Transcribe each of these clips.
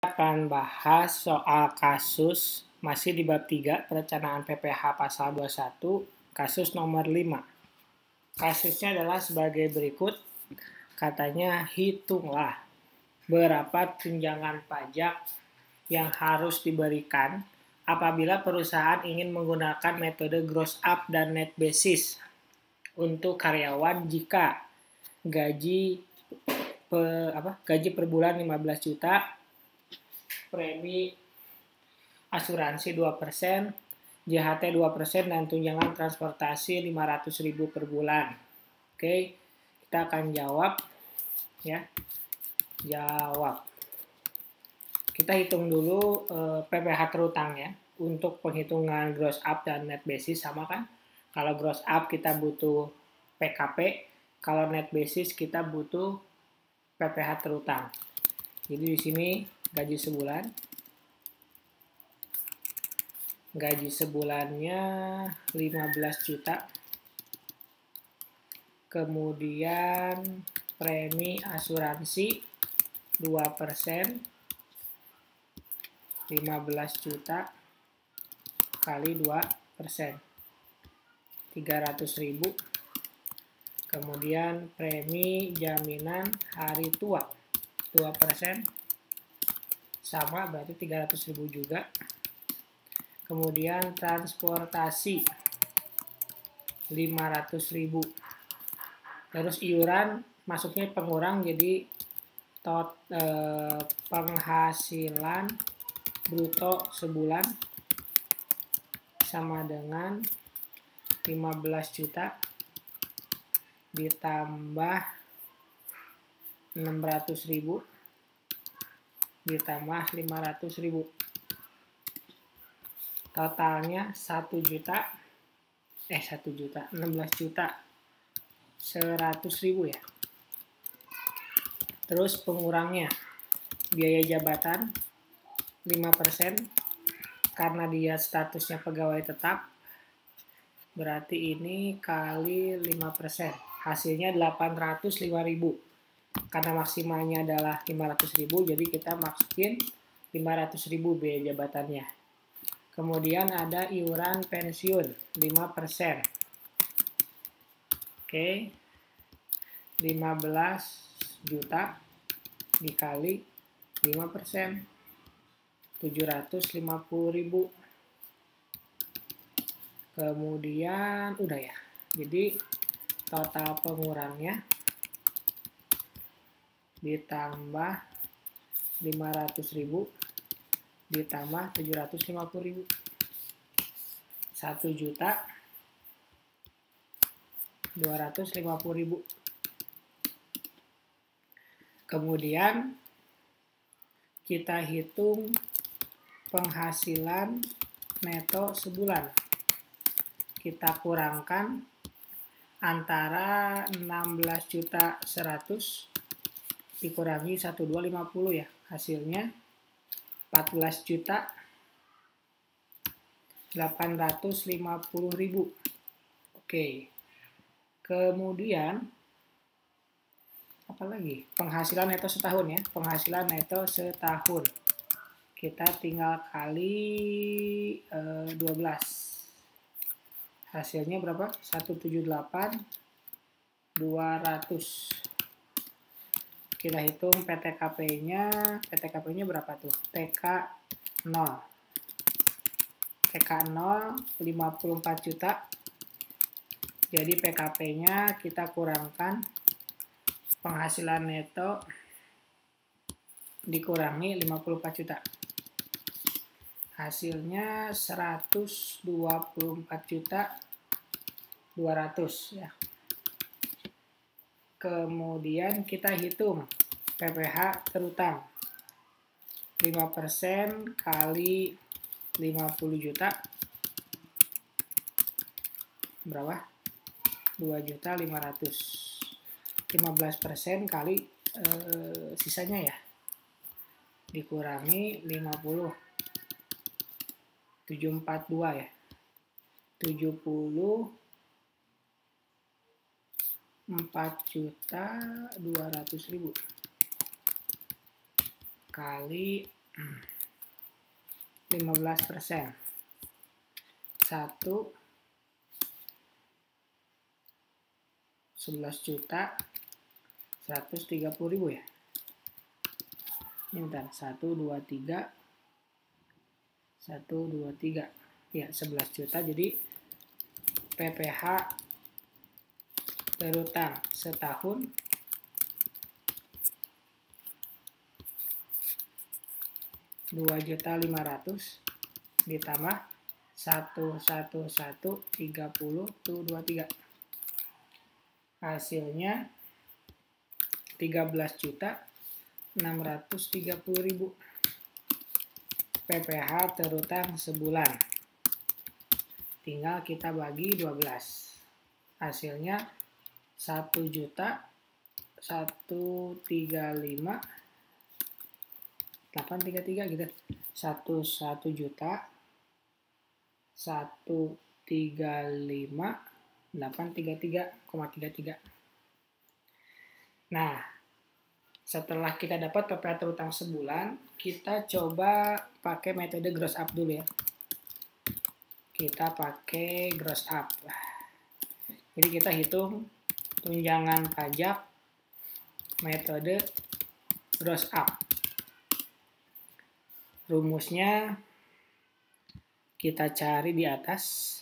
Akan bahas soal kasus masih di bab 3 perencanaan PPH pasal 21 kasus nomor 5. Kasusnya adalah sebagai berikut. Katanya hitunglah berapa tunjangan pajak yang harus diberikan apabila perusahaan ingin menggunakan metode gross up dan net basis untuk karyawan jika gaji per bulan 15 juta, premi asuransi 2%, JHT 2%, dan tunjangan transportasi 500.000 per bulan. Oke, kita akan jawab ya. Jawab. Kita hitung dulu PPH terutang ya. Untuk penghitungan gross up dan net basis sama kan? Kalau gross up kita butuh PKP, kalau net basis kita butuh PPH terutang. Jadi di sini gaji sebulan. Gaji sebulannya 15 juta. Kemudian premi asuransi 2%, 15 juta kali 2%, 300.000. Kemudian premi jaminan hari tua 2%, sama berarti 300.000 juga. Kemudian transportasi 500.000. Terus iuran masuknya pengurang, jadi penghasilan bruto sebulan sama dengan 15 juta ditambah 600.000 ditambah 500.000. Totalnya 16 juta 100.000 ya. Terus pengurangnya biaya jabatan 5%, karena dia statusnya pegawai tetap, berarti ini kali 5%, hasilnya 805.000. Karena maksimalnya adalah 500.000, jadi kita masukin 500.000 biaya jabatannya. Kemudian ada iuran pensiun 5%. Oke, 15 juta dikali 5%, 750.000. Kemudian udah ya. Jadi total pengurangnya ditambah 500.000 ditambah 750.000, 1.250.000. Kemudian kita hitung penghasilan neto sebulan. Kita kurangkan antara 16.100.000 dikurangi 1.250 ya. Hasilnya 14.850.000. Oke. Kemudian apa lagi? Penghasilan neto setahun ya. Penghasilan neto setahun. Kita tinggal kali 12. Hasilnya berapa? 178.200. Kita hitung PTKP-nya. PTKP-nya berapa tuh? TK 0. TK 0 54 juta. Jadi PKP-nya kita kurangkan penghasilan neto dikurangi 54 juta. Hasilnya 124.200 ya. Kemudian kita hitung PPH terutang 5% kali 50 juta berapa? 2.500.000. 15% kali sisanya ya, dikurangi 50, 742 ya, 74.200.000 kali 15%. 1 11 juta 130.000 ya. Ini bentar, 1 2 3 1 2 3 ya, 11 juta. Jadi PPh berutang setahun Rp2.500.000 ditambah 11130 tuh 23. Hasilnya 13.630.000 PPh terutang sebulan. Tinggal kita bagi 12. Hasilnya 1.135.833 gitu. 1.135.833,33. Nah, setelah kita dapat PPh terutang sebulan, kita coba pakai metode gross up dulu ya. Kita pakai gross up. Jadi kita hitung tunjangan pajak metode gross up. Rumusnya kita cari di atas.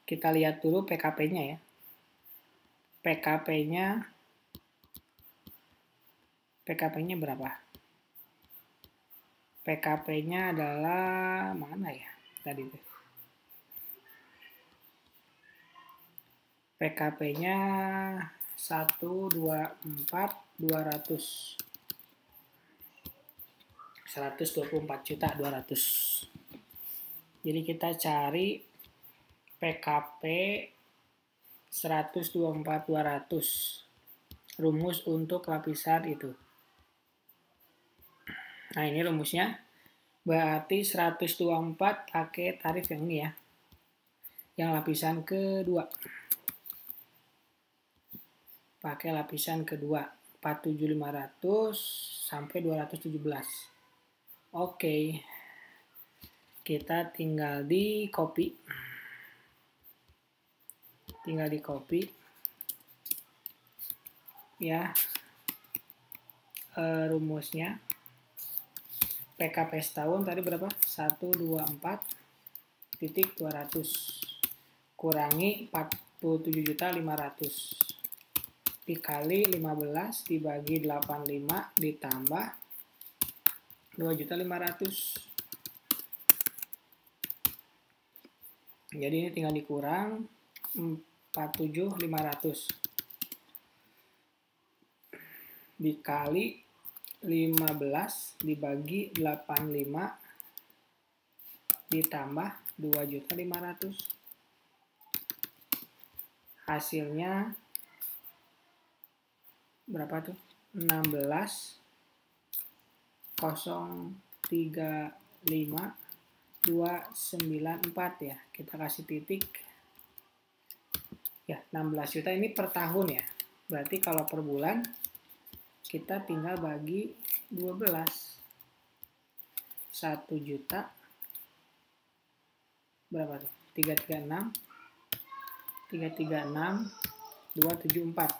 Kita lihat dulu PKP-nya ya. PKP-nya berapa? PKP-nya adalah mana ya tadi tuh? PKP-nya 124.200. 124.200. Jadi kita cari PKP 124.200. Rumus untuk lapisan itu. Nah, ini rumusnya. Berarti 124 pakai tarif yang ini ya. Yang lapisan kedua. Pakai lapisan kedua. 47.500 sampai 217. Oke, kita tinggal di copy. Ya, rumusnya PKP setahun tadi berapa? 124.200 kurangi 47.500 dikali 15 dibagi 85 ditambah 2.500.000. Jadi ini tinggal dikurang 47.500 dikali 15 dibagi 85 ditambah 2.500.000. Hasilnya berapa tuh? 16.035.294 ya. Kita kasih titik. Ya, 16 juta ini per tahun ya. Berarti kalau per bulan kita tinggal bagi 12. 1 juta berapa tuh? 336.274.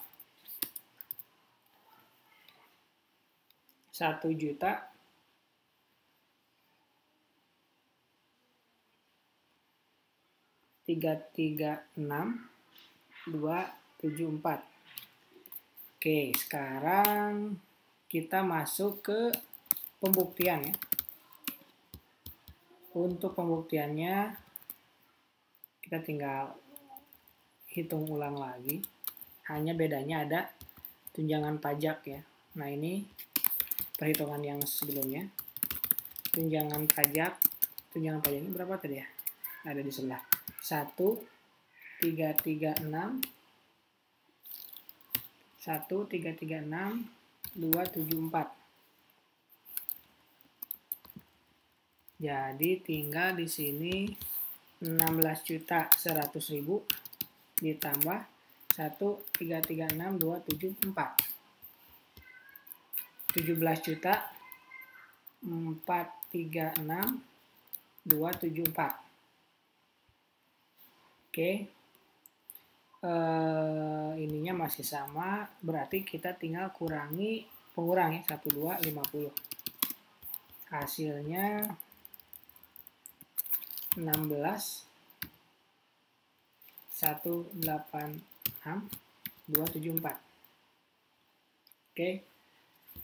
1 juta 336.274. Oke, sekarang kita masuk ke pembuktian ya. Untuk pembuktiannya kita tinggal hitung ulang lagi. Hanya bedanya ada tunjangan pajak ya. Nah, ini perhitungan yang sebelumnya. Tunjangan pajaknya berapa tadi ya? Ada di sebelah. 1.336.274. Jadi tinggal di sini 16.100.000 ditambah 1.336.274. 17 juta 436.274. Oke. Ininya masih sama, berarti kita tinggal pengurangi 12 50. Hasilnya 16 186.274. Oke.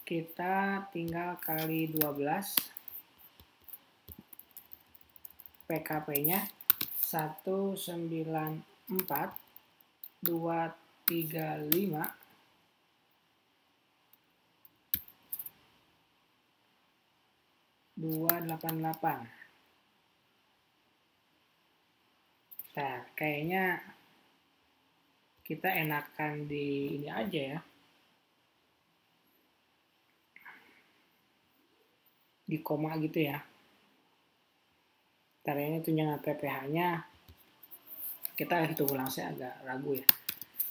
Kita tinggal kali 12. PKP-nya 194.235 288. Nah, kayaknya kita enakan di ini aja ya. Di koma gitu ya. Ntar ini tunjangan PPh-nya kita hitung ulang, saya agak ragu ya.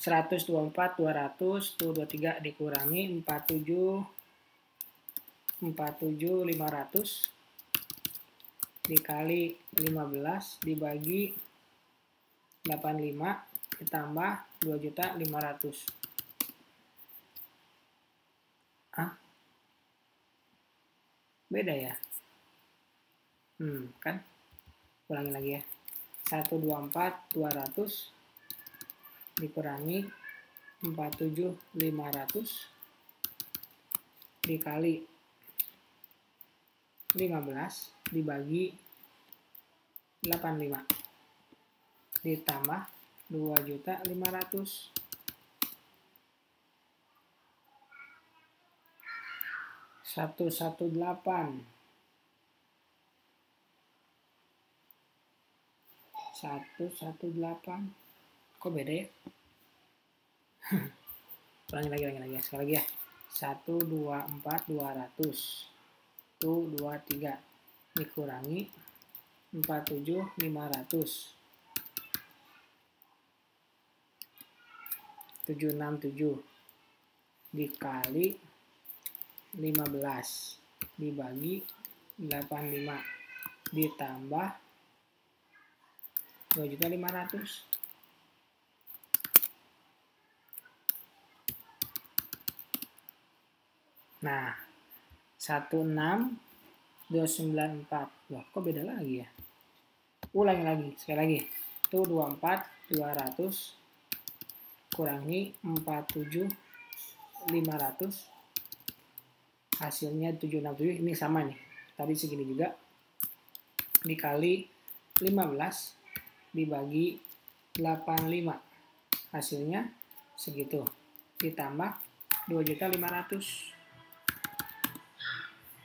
124 200 tuh 23 dikurangi 47 500 dikali 15 dibagi 85 ditambah 2.500.000. Beda ya? Kan? Ulangi lagi ya. 124 200 dikurangi 47 500 dikali 15 dibagi 85 ditambah 2.500.000. 118 kok beda ya? Ulangi lagi sekali lagi ya. 124 200 tuh 23 dikurangi 47 500 767 dikali 15 dibagi 85 ditambah 2.500.000. Nah, 16294. Loh, kok beda lagi ya? Ulangi lagi, sekali lagi. Itu 24 200 kurangi 47 500 hasilnya 767. Ini sama nih. Tadi segini juga. Dikali 15 dibagi 85. Hasilnya segitu. Ditambah 2.500.000.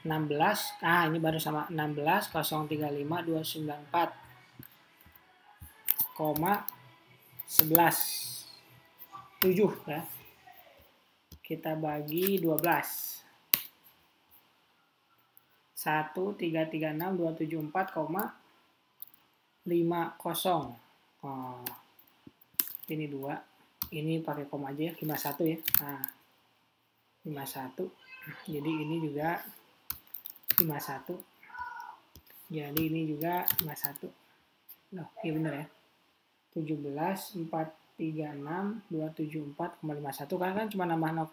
16, ini baru sama 16 035 294 koma 11 7 ya. Kita bagi 12. 1336 274 koma 50. Ini 2. Ini pakai koma aja ya, 51 ya. Nah, 51. Jadi ini juga 51. Jadi ini juga 51. Loh, iya bener ya. 17 436 274,51 kan cuma nambah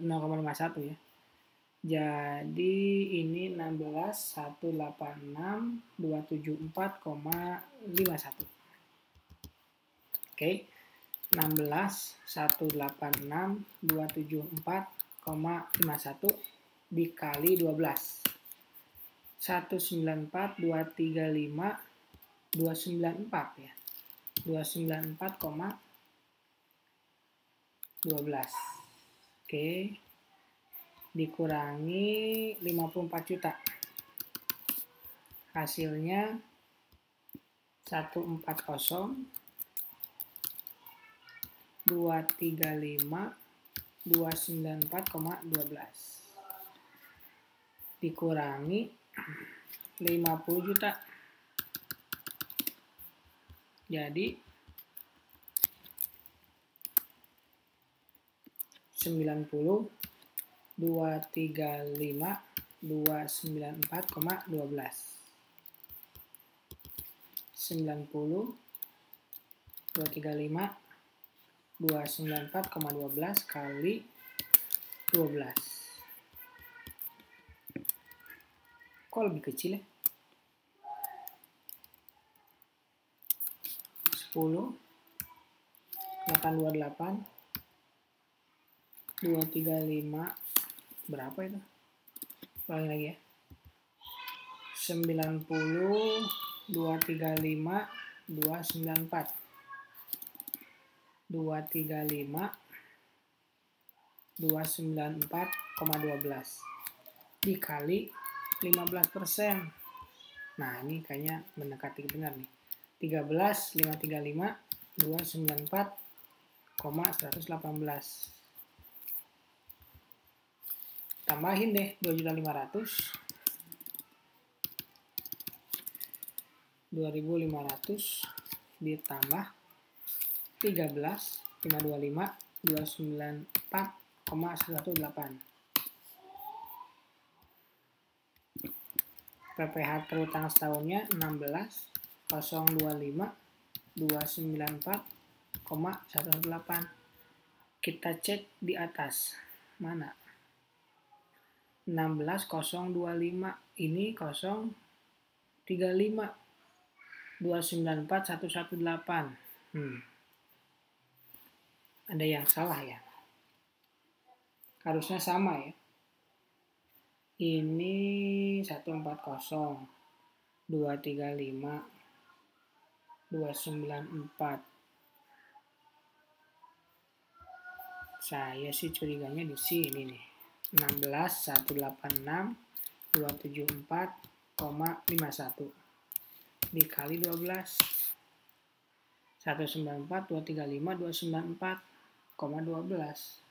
0,51 ya. Jadi ini 16 186 274,51. Oke. 16 186 274,51 dikali 12. 194 235 294 ya. 294,12. Oke. Dikurangi 54 juta. Hasilnya 140 235 294,12 dikurangi 50 juta. Jadi 90 235 294,12 90 235 294,12 kali 12. Kok lebih kecil ya? 10 828 235 berapa itu? Ulangi lagi ya. 90 235 294 235 294,12 dikali 15%. Nah, ini kayaknya mendekati benar nih. 13 535 294,118. Tambahin deh 2.500 2.500 ditambah 13 525 294,118. PPH terutang setahunnya 16 025 294,118. Kita cek di atas. Mana? 16.025 ini 035 294,118. Ada yang salah ya? Harusnya sama ya. Ini 140 235 294. Saya sih curiganya di sini nih. 16 186 274,51 dikali 12 194 235 294,12.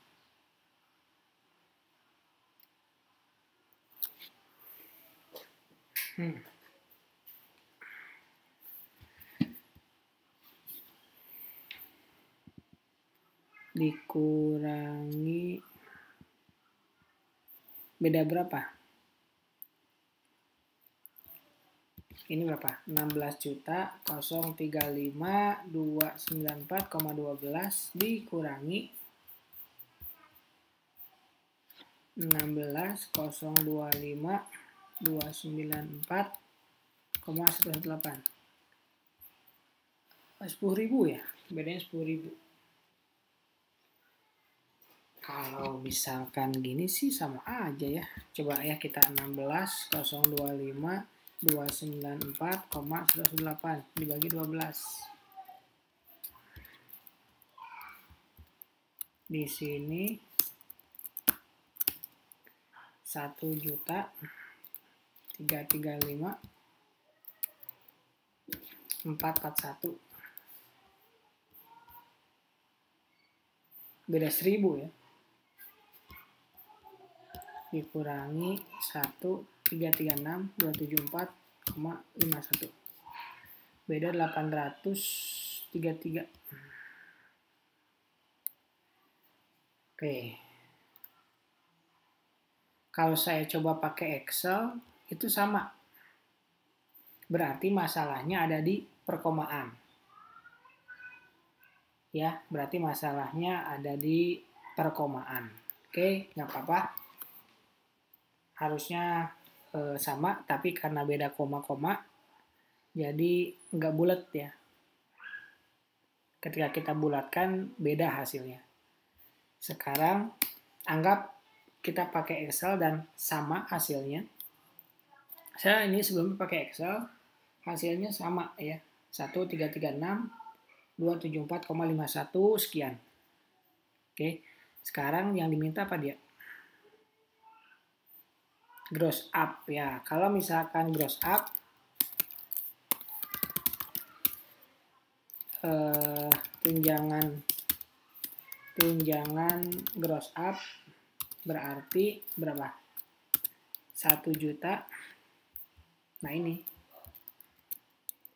Dikurangi beda berapa? Ini berapa? 16.035.294,12 dikurangi 16.025.294,118. 10.000 ya? Bedanya 10.000. Kalau misalkan gini sih sama aja ya. Coba ya kita 16.025 294,118 dibagi 12. Di sini 1.335.441. Beda 1.000 ya. Dikurangi 1.336.274,51. Beda 833. Oke. Kalau saya coba pakai Excel, itu sama. Berarti masalahnya ada di perkomaan. Ya, berarti masalahnya ada di perkomaan. Oke, nggak apa-apa. Harusnya sama, tapi karena beda koma-koma, jadi nggak bulat ya. Ketika kita bulatkan, beda hasilnya. Sekarang, anggap kita pakai Excel dan sama hasilnya. Saya ini sebelumnya pakai Excel, hasilnya sama ya. 1.336.274,51 sekian. Oke, sekarang yang diminta apa dia? Gross up ya. Kalau misalkan gross up, tunjangan gross up berarti berapa? 1 juta. Nah ini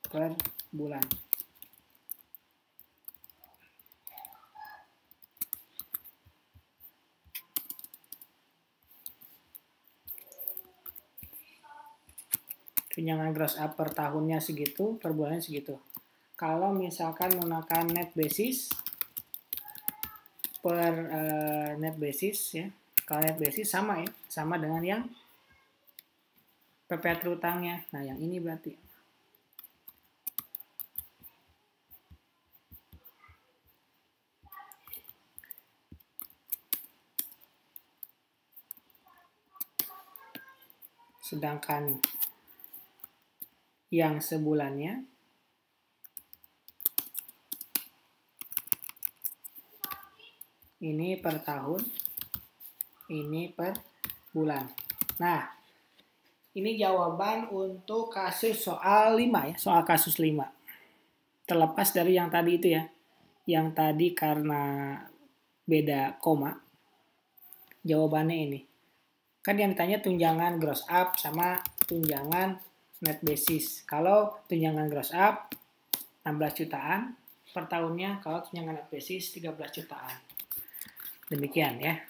per bulan. Tunjangan gross up per tahunnya segitu, per bulannya segitu. Kalau misalkan menggunakan net basis per net basis ya. Kalau net basis sama ya, sama dengan yang PP terutangnya. Nah, yang ini berarti sedangkan yang sebulannya ini per tahun, ini per bulan. Nah, ini jawaban untuk kasus soal 5 ya, soal kasus 5. Terlepas dari yang tadi itu ya. Yang tadi karena beda koma. Jawabannya ini. Kan yang ditanya tunjangan gross up sama tunjangan net basis. Kalau tunjangan gross up 16 jutaan per tahunnya, kalau tunjangan net basis 13 jutaan. Demikian ya.